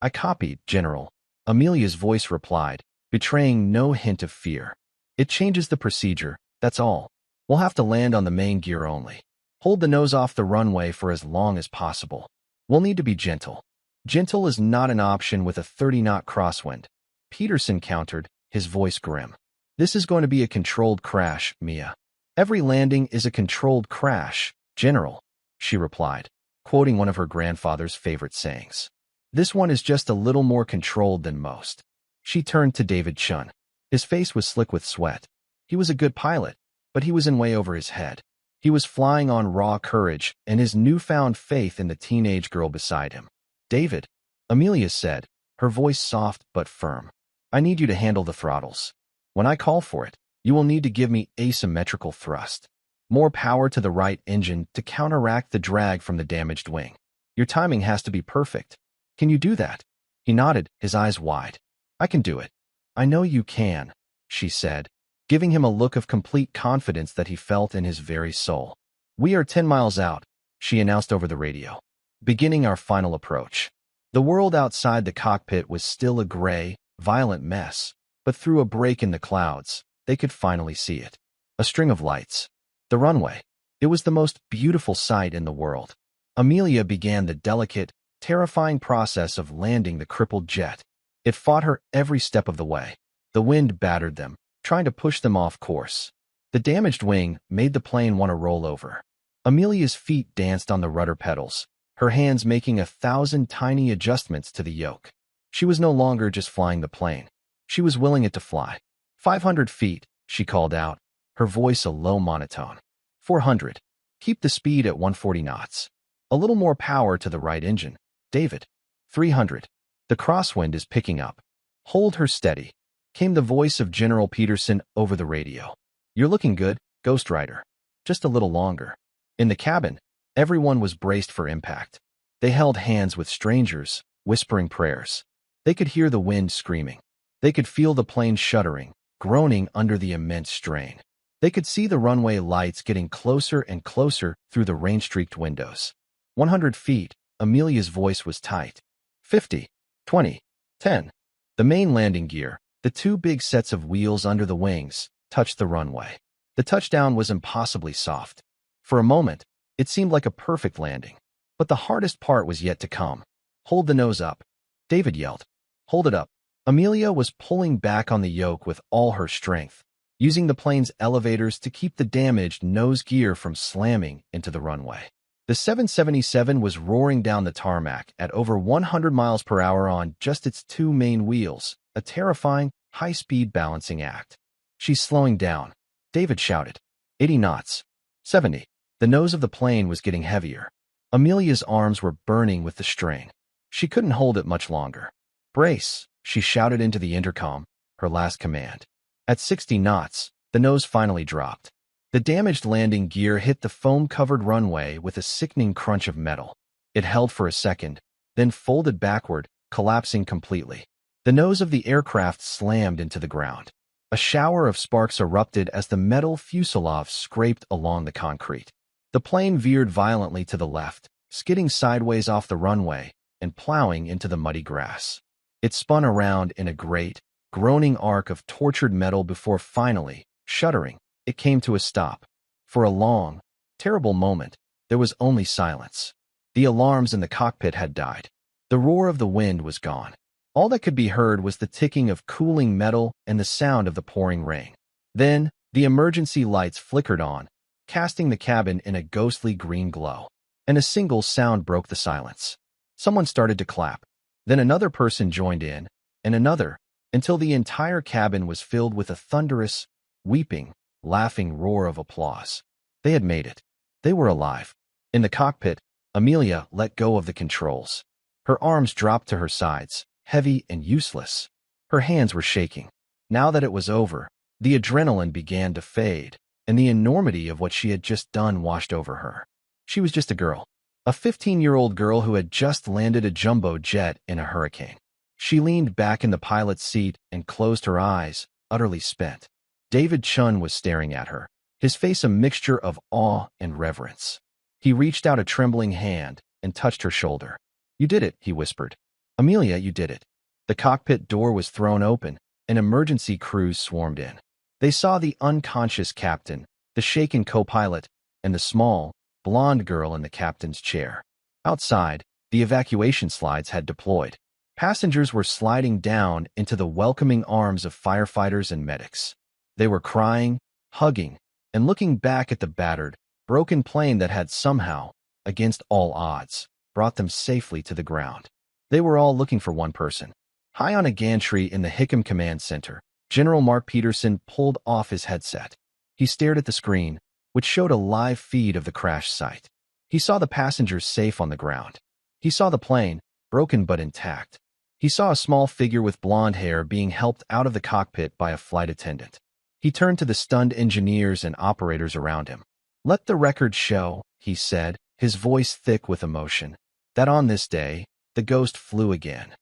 I copied, General. Amelia's voice replied, betraying no hint of fear. It changes the procedure, that's all. We'll have to land on the main gear only. Hold the nose off the runway for as long as possible. We'll need to be gentle. Gentle is not an option with a 30-knot crosswind. Peterson countered, his voice grim. This is going to be a controlled crash, Mia. Every landing is a controlled crash, General, she replied, quoting one of her grandfather's favorite sayings. This one is just a little more controlled than most. She turned to David Chun. His face was slick with sweat. He was a good pilot, but he was in way over his head. He was flying on raw courage and his newfound faith in the teenage girl beside him. David, Amelia said, her voice soft but firm. I need you to handle the throttles. When I call for it, you will need to give me asymmetrical thrust. More power to the right engine to counteract the drag from the damaged wing. Your timing has to be perfect. Can you do that? He nodded, his eyes wide. I can do it. I know you can, she said, giving him a look of complete confidence that he felt in his very soul. We are 10 miles out, she announced over the radio, beginning our final approach. The world outside the cockpit was still a gray, violent mess, but through a break in the clouds, they could finally see it. A string of lights. The runway. It was the most beautiful sight in the world. Amelia began the delicate, terrifying process of landing the crippled jet. It fought her every step of the way. The wind battered them, trying to push them off course. The damaged wing made the plane want to roll over. Amelia's feet danced on the rudder pedals, her hands making 1,000 tiny adjustments to the yoke. She was no longer just flying the plane. She was willing it to fly. 500 feet, she called out, her voice a low monotone. 400. Keep the speed at 140 knots. A little more power to the right engine, David. 300. The crosswind is picking up. Hold her steady, came the voice of General Peterson over the radio. You're looking good, Ghost Rider. Just a little longer. In the cabin, everyone was braced for impact. They held hands with strangers, whispering prayers. They could hear the wind screaming. They could feel the plane shuddering, groaning under the immense strain. They could see the runway lights getting closer and closer through the rain-streaked windows. 100 feet, Amelia's voice was tight. 50, 20, 10. The main landing gear, the two big sets of wheels under the wings, touched the runway. The touchdown was impossibly soft. For a moment, it seemed like a perfect landing. But the hardest part was yet to come. Hold the nose up, David yelled. Hold it up. Amelia was pulling back on the yoke with all her strength, using the plane's elevators to keep the damaged nose gear from slamming into the runway. The 777 was roaring down the tarmac at over 100 miles per hour on just its two main wheels, a terrifying, high-speed balancing act. She's slowing down, David shouted. 80 knots. 70. The nose of the plane was getting heavier. Amelia's arms were burning with the strain. She couldn't hold it much longer. Brace, she shouted into the intercom, her last command. At 60 knots, the nose finally dropped. The damaged landing gear hit the foam-covered runway with a sickening crunch of metal. It held for a second, then folded backward, collapsing completely. The nose of the aircraft slammed into the ground. A shower of sparks erupted as the metal fuselage scraped along the concrete. The plane veered violently to the left, skidding sideways off the runway and plowing into the muddy grass. It spun around in a great, groaning arc of tortured metal before finally, shuddering, it came to a stop. For a long, terrible moment, there was only silence. The alarms in the cockpit had died. The roar of the wind was gone. All that could be heard was the ticking of cooling metal and the sound of the pouring rain. Then, the emergency lights flickered on, casting the cabin in a ghostly green glow. And a single sound broke the silence. Someone started to clap. Then another person joined in, and another, until the entire cabin was filled with a thunderous, weeping, laughing roar of applause. They had made it. They were alive. In the cockpit, Amelia let go of the controls. Her arms dropped to her sides, heavy and useless. Her hands were shaking. Now that it was over, the adrenaline began to fade, and the enormity of what she had just done washed over her. She was just a girl. A 15-year-old girl who had just landed a jumbo jet in a hurricane. She leaned back in the pilot's seat and closed her eyes, utterly spent. David Chun was staring at her, his face a mixture of awe and reverence. He reached out a trembling hand and touched her shoulder. "You did it," he whispered. "Amelia, you did it." The cockpit door was thrown open, and emergency crews swarmed in. They saw the unconscious captain, the shaken co-pilot, and the small, blonde girl in the captain's chair. Outside, the evacuation slides had deployed. Passengers were sliding down into the welcoming arms of firefighters and medics. They were crying, hugging, and looking back at the battered, broken plane that had somehow, against all odds, brought them safely to the ground. They were all looking for one person. High on a gantry in the Hickam Command Center, General Mark Peterson pulled off his headset. He stared at the screen, which showed a live feed of the crash site. He saw the passengers safe on the ground. He saw the plane, broken but intact. He saw a small figure with blonde hair being helped out of the cockpit by a flight attendant. He turned to the stunned engineers and operators around him. "Let the record show," he said, his voice thick with emotion, "that on this day, the Ghost flew again."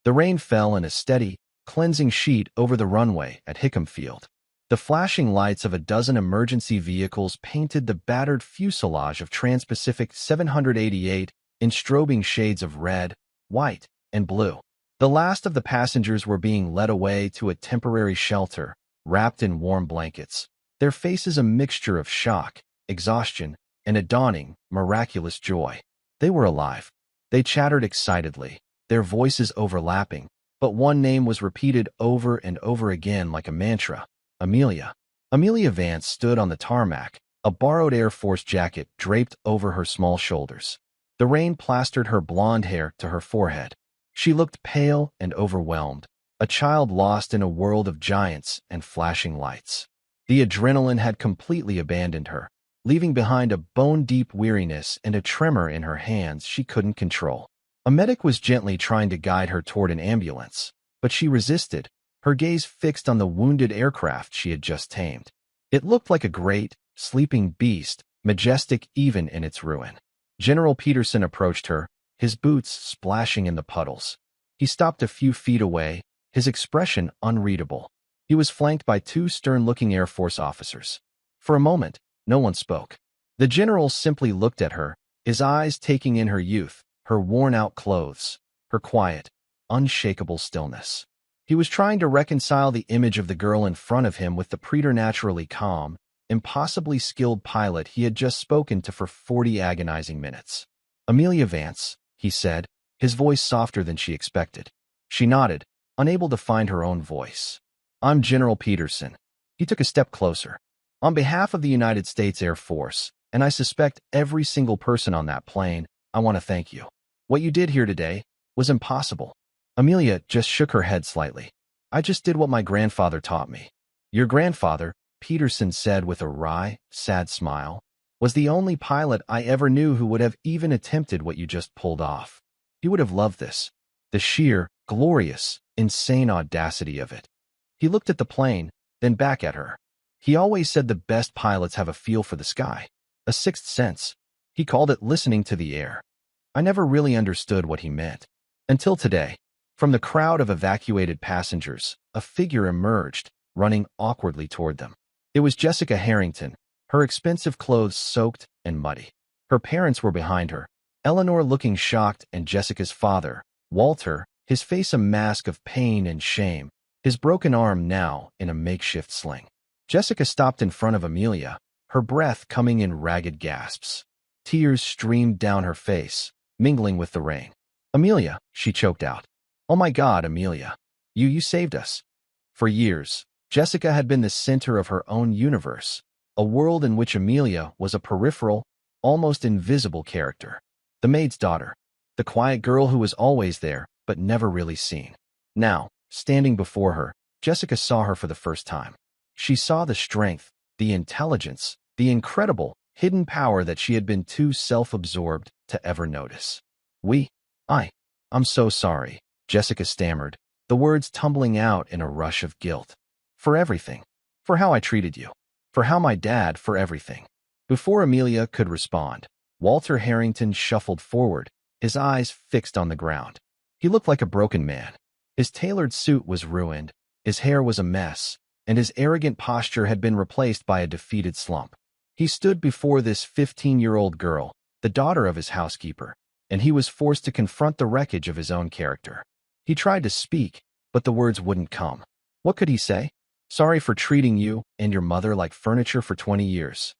The rain fell in a steady, cleansing sheet over the runway at Hickam Field. The flashing lights of a dozen emergency vehicles painted the battered fuselage of Trans-Pacific 788 in strobing shades of red, white, and blue. The last of the passengers were being led away to a temporary shelter, wrapped in warm blankets, their faces a mixture of shock, exhaustion, and a dawning, miraculous joy. They were alive. They chattered excitedly, their voices overlapping, but one name was repeated over and over again like a mantra: Amelia. Amelia Vance stood on the tarmac, a borrowed Air Force jacket draped over her small shoulders. The rain plastered her blonde hair to her forehead. She looked pale and overwhelmed, a child lost in a world of giants and flashing lights. The adrenaline had completely abandoned her, leaving behind a bone-deep weariness and a tremor in her hands she couldn't control. A medic was gently trying to guide her toward an ambulance, but she resisted, her gaze fixed on the wounded aircraft she had just tamed. It looked like a great, sleeping beast, majestic even in its ruin. General Peterson approached her, his boots splashing in the puddles. He stopped a few feet away, his expression unreadable. He was flanked by two stern-looking Air Force officers. For a moment, no one spoke. The general simply looked at her, his eyes taking in her youth, her worn-out clothes, her quiet, unshakable stillness. He was trying to reconcile the image of the girl in front of him with the preternaturally calm, impossibly skilled pilot he had just spoken to for 40 agonizing minutes. "Amelia Vance," he said, his voice softer than she expected. She nodded, unable to find her own voice. "I'm General Peterson." He took a step closer. "On behalf of the United States Air Force, and I suspect every single person on that plane, I want to thank you. What you did here today was impossible." Amelia just shook her head slightly. "I just did what my grandfather taught me." "Your grandfather," Peterson said with a wry, sad smile, "was the only pilot I ever knew who would have even attempted what you just pulled off. He would have loved this. The sheer, glorious, insane audacity of it." He looked at the plane, then back at her. "He always said the best pilots have a feel for the sky, a sixth sense. He called it listening to the air. I never really understood what he meant. Until today." From the crowd of evacuated passengers, a figure emerged, running awkwardly toward them. It was Jessica Harrington, her expensive clothes soaked and muddy. Her parents were behind her, Eleanor looking shocked, and Jessica's father, Walter, his face a mask of pain and shame, his broken arm now in a makeshift sling. Jessica stopped in front of Amelia, her breath coming in ragged gasps. Tears streamed down her face, mingling with the rain. "Amelia," she choked out. "Oh my God, Amelia. You saved us." For years, Jessica had been the center of her own universe, a world in which Amelia was a peripheral, almost invisible character. The maid's daughter, the quiet girl who was always there, but never really seen. Now, standing before her, Jessica saw her for the first time. She saw the strength, the intelligence, the incredible, hidden power that she had been too self-absorbed to ever notice. I'm so sorry," Jessica stammered, the words tumbling out in a rush of guilt. "For everything. For how I treated you. For how my dad, for everything." Before Amelia could respond, Walter Harrington shuffled forward, his eyes fixed on the ground. He looked like a broken man. His tailored suit was ruined, his hair was a mess, and his arrogant posture had been replaced by a defeated slump. He stood before this 15-year-old girl, the daughter of his housekeeper, and he was forced to confront the wreckage of his own character. He tried to speak, but the words wouldn't come. What could he say? Sorry for treating you and your mother like furniture for 20 years.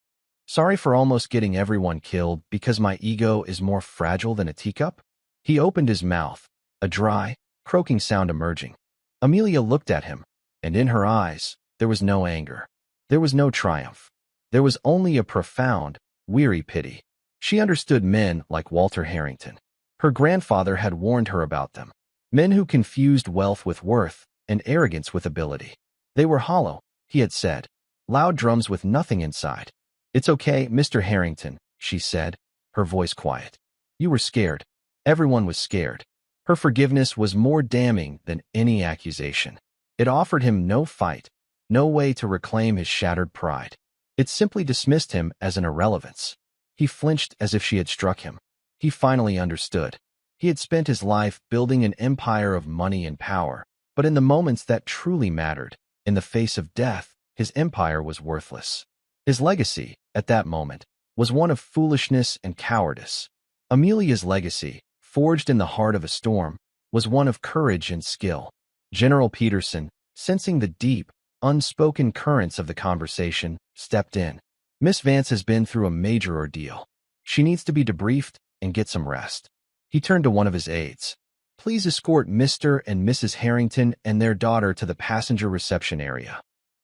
Sorry for almost getting everyone killed because my ego is more fragile than a teacup? He opened his mouth, a dry, croaking sound emerging. Amelia looked at him, and in her eyes, there was no anger. There was no triumph. There was only a profound, weary pity. She understood men like Walter Harrington. Her grandfather had warned her about them. Men who confused wealth with worth and arrogance with ability. They were hollow, he had said, loud drums with nothing inside. It's okay, Mr. Harrington, she said, her voice quiet. You were scared. Everyone was scared. Her forgiveness was more damning than any accusation. It offered him no fight, no way to reclaim his shattered pride. It simply dismissed him as an irrelevance. He flinched as if she had struck him. He finally understood. He had spent his life building an empire of money and power, but in the moments that truly mattered, in the face of death, his empire was worthless. His legacy, at that moment, was one of foolishness and cowardice. Amelia's legacy, forged in the heart of a storm, was one of courage and skill. General Peterson, sensing the deep, unspoken currents of the conversation, stepped in. Miss Vance has been through a major ordeal. She needs to be debriefed and get some rest. He turned to one of his aides. Please escort Mr. and Mrs. Harrington and their daughter to the passenger reception area.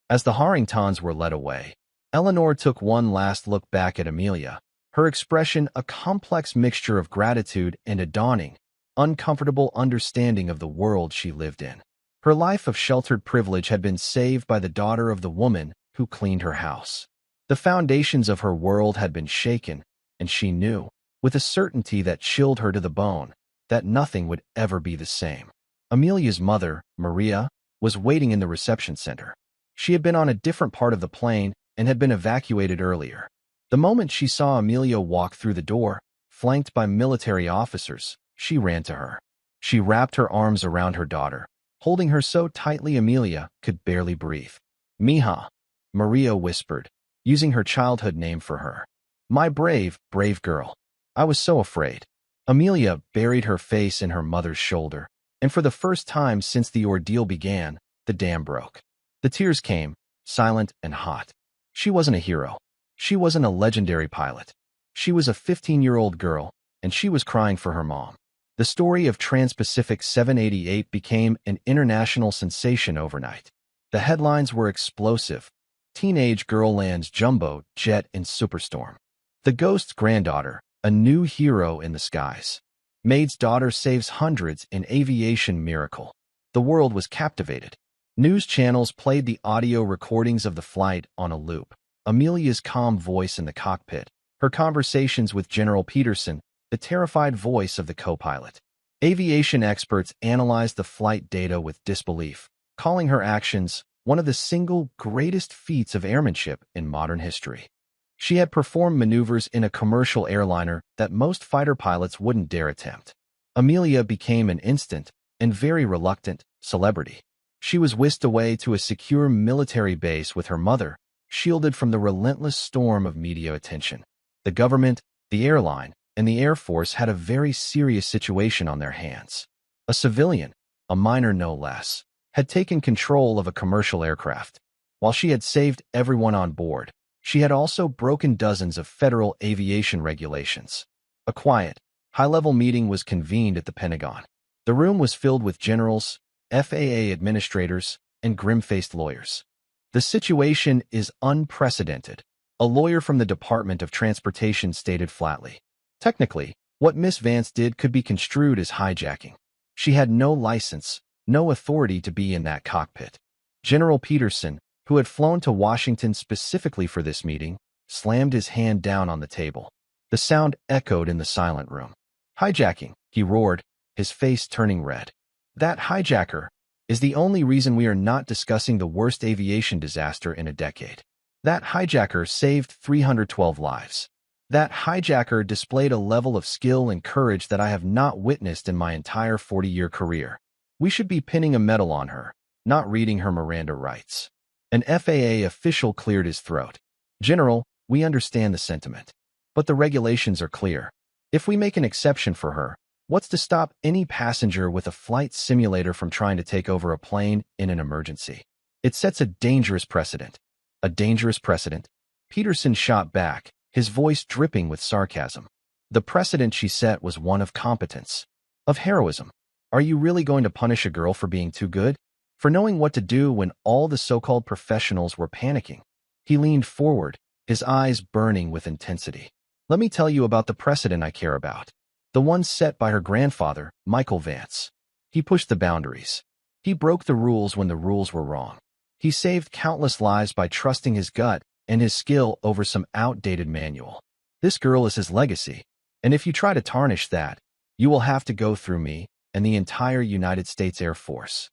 As the Harringtons were led away, Eleanor took one last look back at Amelia, her expression a complex mixture of gratitude and a dawning, uncomfortable understanding of the world she lived in. Her life of sheltered privilege had been saved by the daughter of the woman who cleaned her house. The foundations of her world had been shaken, and she knew, with a certainty that chilled her to the bone, that nothing would ever be the same. Amelia's mother, Maria, was waiting in the reception center. She had been on a different part of the plane and had been evacuated earlier. The moment she saw Amelia walk through the door, flanked by military officers, she ran to her. She wrapped her arms around her daughter, holding her so tightly Amelia could barely breathe. Mija, Maria whispered, using her childhood name for her. My brave, brave girl. I was so afraid. Amelia buried her face in her mother's shoulder, and for the first time since the ordeal began, the dam broke. The tears came, silent and hot. She wasn't a hero. She wasn't a legendary pilot. She was a 15-year-old girl, and she was crying for her mom. The story of Trans-Pacific 788 became an international sensation overnight. The headlines were explosive. Teenage girl lands jumbo jet in superstorm. The ghost's granddaughter, a new hero in the skies. Maid's daughter saves hundreds in aviation miracle. The world was captivated. News channels played the audio recordings of the flight on a loop. Amelia's calm voice in the cockpit, her conversations with General Peterson, the terrified voice of the co-pilot. Aviation experts analyzed the flight data with disbelief, calling her actions one of the single greatest feats of airmanship in modern history. She had performed maneuvers in a commercial airliner that most fighter pilots wouldn't dare attempt. Amelia became an instant, and very reluctant, celebrity. She was whisked away to a secure military base with her mother, shielded from the relentless storm of media attention. The government, the airline, and the Air Force had a very serious situation on their hands. A civilian, a minor no less, had taken control of a commercial aircraft. While she had saved everyone on board, she had also broken dozens of federal aviation regulations. A quiet, high-level meeting was convened at the Pentagon. The room was filled with generals, FAA administrators, and grim-faced lawyers. The situation is unprecedented, a lawyer from the Department of Transportation stated flatly. Technically, what Miss Vance did could be construed as hijacking. She had no license, no authority to be in that cockpit. General Peterson, who had flown to Washington specifically for this meeting, slammed his hand down on the table. The sound echoed in the silent room. Hijacking, he roared, his face turning red. That hijacker is the only reason we are not discussing the worst aviation disaster in a decade. That hijacker saved 312 lives. That hijacker displayed a level of skill and courage that I have not witnessed in my entire 40-year career. We should be pinning a medal on her, not reading her Miranda rights. An FAA official cleared his throat. General, we understand the sentiment. But the regulations are clear. If we make an exception for her, what's to stop any passenger with a flight simulator from trying to take over a plane in an emergency? It sets a dangerous precedent. A dangerous precedent? Peterson shot back, his voice dripping with sarcasm. The precedent she set was one of competence, of heroism. Are you really going to punish a girl for being too good? For knowing what to do when all the so-called professionals were panicking? He leaned forward, his eyes burning with intensity. Let me tell you about the precedent I care about. The one set by her grandfather, Michael Vance. He pushed the boundaries. He broke the rules when the rules were wrong. He saved countless lives by trusting his gut and his skill over some outdated manual. This girl is his legacy, and if you try to tarnish that, you will have to go through me and the entire United States Air Force.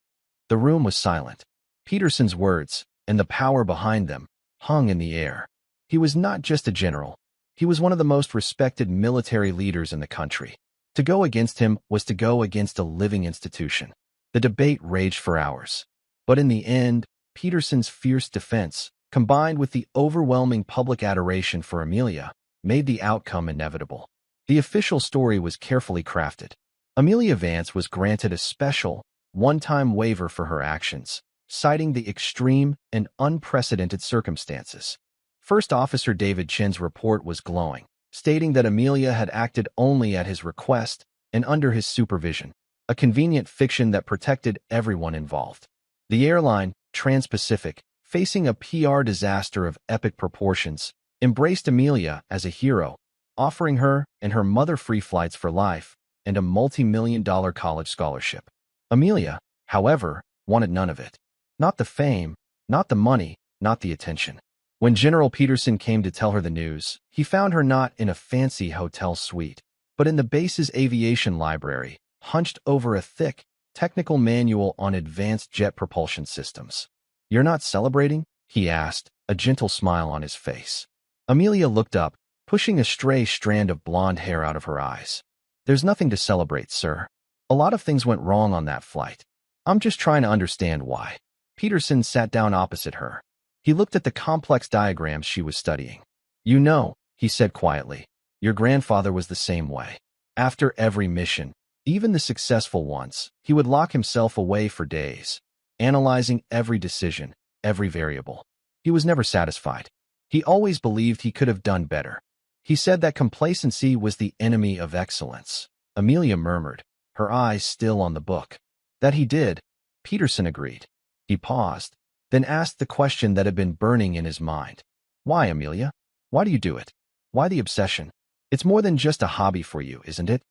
The room was silent. Peterson's words, and the power behind them, hung in the air. He was not just a general. He was one of the most respected military leaders in the country. To go against him was to go against a living institution. The debate raged for hours. But in the end, Peterson's fierce defense, combined with the overwhelming public adoration for Amelia, made the outcome inevitable. The official story was carefully crafted. Amelia Vance was granted a special, one-time waiver for her actions, citing the extreme and unprecedented circumstances. First Officer David Chin's report was glowing, stating that Amelia had acted only at his request and under his supervision, a convenient fiction that protected everyone involved. The airline, Trans-Pacific, facing a PR disaster of epic proportions, embraced Amelia as a hero, offering her and her mother free flights for life and a multi-million-dollar college scholarship. Amelia, however, wanted none of it. Not the fame, not the money, not the attention. When General Peterson came to tell her the news, he found her not in a fancy hotel suite, but in the base's aviation library, hunched over a thick, technical manual on advanced jet propulsion systems. "You're not celebrating?" he asked, a gentle smile on his face. Amelia looked up, pushing a stray strand of blonde hair out of her eyes. "There's nothing to celebrate, sir. A lot of things went wrong on that flight. I'm just trying to understand why." Peterson sat down opposite her. He looked at the complex diagrams she was studying. "You know," he said quietly, "your grandfather was the same way. After every mission, even the successful ones, he would lock himself away for days, analyzing every decision, every variable. He was never satisfied. He always believed he could have done better. He said that complacency was the enemy of excellence." Amelia murmured, her eyes still on the book. "That he did," Peterson agreed. He paused, then asked the question that had been burning in his mind. "Why, Amelia? Why do you do it? Why the obsession? It's more than just a hobby for you, isn't it?"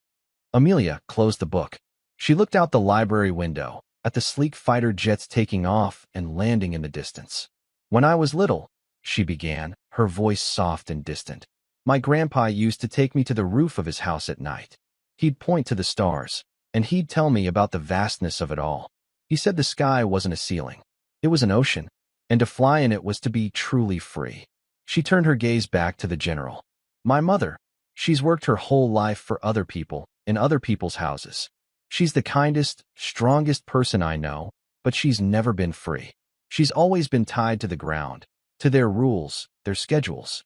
Amelia closed the book. She looked out the library window, at the sleek fighter jets taking off and landing in the distance. "When I was little," she began, her voice soft and distant, "my grandpa used to take me to the roof of his house at night. He'd point to the stars, and he'd tell me about the vastness of it all. He said the sky wasn't a ceiling. It was an ocean, and to fly in it was to be truly free." She turned her gaze back to the general. "My mother, she's worked her whole life for other people, in other people's houses. She's the kindest, strongest person I know, but she's never been free. She's always been tied to the ground, to their rules, their schedules."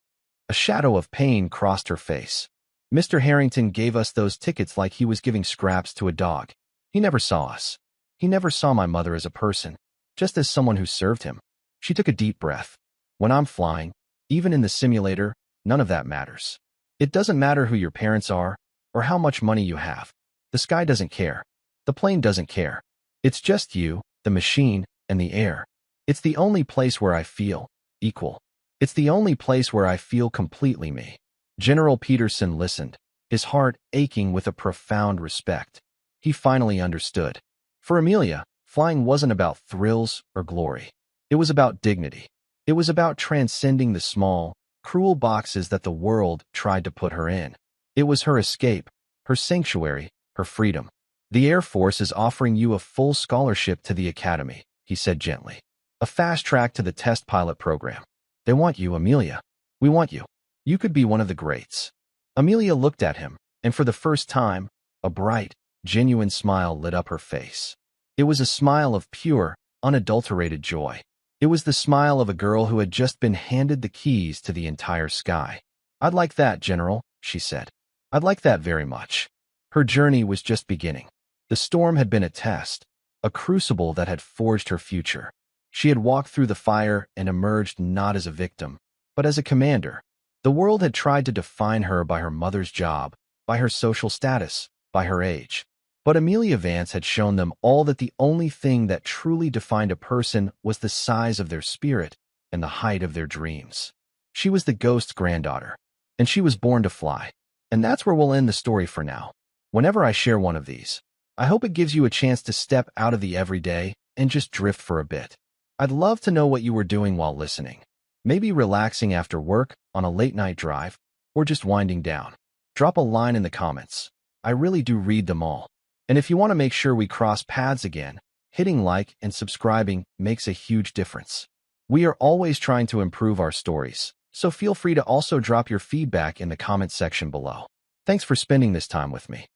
A shadow of pain crossed her face. "Mr. Harrington gave us those tickets like he was giving scraps to a dog. He never saw us. He never saw my mother as a person, just as someone who served him." She took a deep breath. "When I'm flying, even in the simulator, none of that matters. It doesn't matter who your parents are, or how much money you have. The sky doesn't care. The plane doesn't care. It's just you, the machine, and the air. It's the only place where I feel equal. It's the only place where I feel completely me." General Peterson listened, his heart aching with a profound respect. He finally understood. For Amelia, flying wasn't about thrills or glory. It was about dignity. It was about transcending the small, cruel boxes that the world tried to put her in. It was her escape, her sanctuary, her freedom. "The Air Force is offering you a full scholarship to the academy," he said gently. "A fast track to the test pilot program. They want you, Amelia. We want you. You could be one of the greats." Amelia looked at him, and for the first time, a bright, genuine smile lit up her face. It was a smile of pure, unadulterated joy. It was the smile of a girl who had just been handed the keys to the entire sky. "I'd like that, General," she said. "I'd like that very much." Her journey was just beginning. The storm had been a test, a crucible that had forged her future. She had walked through the fire and emerged not as a victim, but as a commander. The world had tried to define her by her mother's job, by her social status, by her age. But Amelia Vance had shown them all that the only thing that truly defined a person was the size of their spirit and the height of their dreams. She was the ghost's granddaughter, and she was born to fly. And that's where we'll end the story for now. Whenever I share one of these, I hope it gives you a chance to step out of the everyday and just drift for a bit. I'd love to know what you were doing while listening. Maybe relaxing after work, on a late-night drive, or just winding down. Drop a line in the comments. I really do read them all. And if you want to make sure we cross paths again, hitting like and subscribing makes a huge difference. We are always trying to improve our stories, so feel free to also drop your feedback in the comment section below. Thanks for spending this time with me.